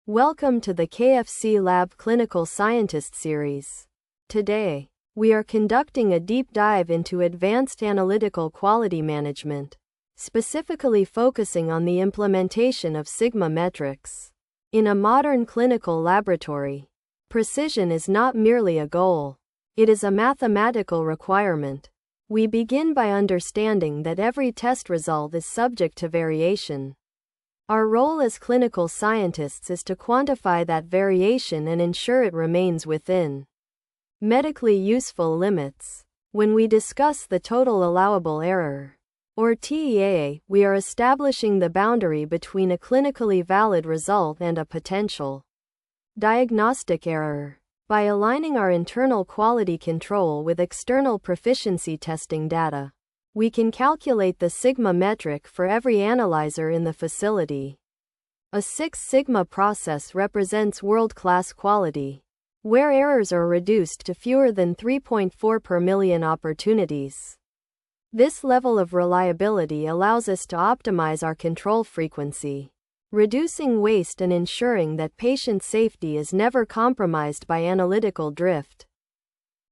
Welcome to the KFC Lab Clinical Scientist Series. Today, we are conducting a deep dive into advanced analytical quality management, specifically focusing on the implementation of Sigma metrics. In a modern clinical laboratory, precision is not merely a goal, it is a mathematical requirement. We begin by understanding that every test result is subject to variation. Our role as clinical scientists is to quantify that variation and ensure it remains within medically useful limits. When we discuss the total allowable error, or TEA, we are establishing the boundary between a clinically valid result and a potential diagnostic error. By aligning our internal quality control with external proficiency testing data, we can calculate the sigma metric for every analyzer in the facility. A Six Sigma process represents world-class quality, where errors are reduced to fewer than 3.4 per million opportunities. This level of reliability allows us to optimize our control frequency, reducing waste and ensuring that patient safety is never compromised by analytical drift.